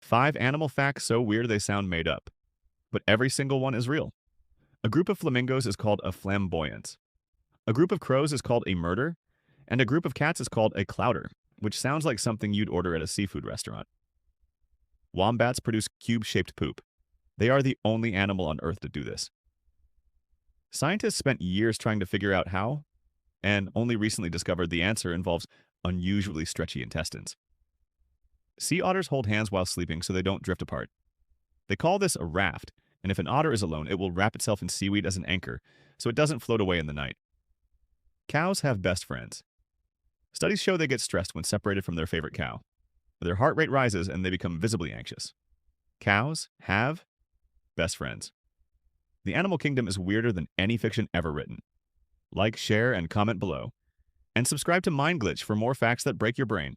5 animal facts so weird they sound made up, but every single one is real. A group of flamingos is called a flamboyant. A group of crows is called a murder, and a group of cats is called a clouder, which sounds like something you'd order at a seafood restaurant. Wombats produce cube-shaped poop. They are the only animal on Earth to do this. Scientists spent years trying to figure out how, and only recently discovered the answer involves unusually stretchy intestines. Sea otters hold hands while sleeping so they don't drift apart. They call this a raft, and if an otter is alone, it will wrap itself in seaweed as an anchor so it doesn't float away in the night. Cows have best friends. Studies show they get stressed when separated from their favorite cow. Their heart rate rises and they become visibly anxious. Cows have best friends. The animal kingdom is weirder than any fiction ever written. Like, share, and comment below. And subscribe to Mind Glitch for more facts that break your brain.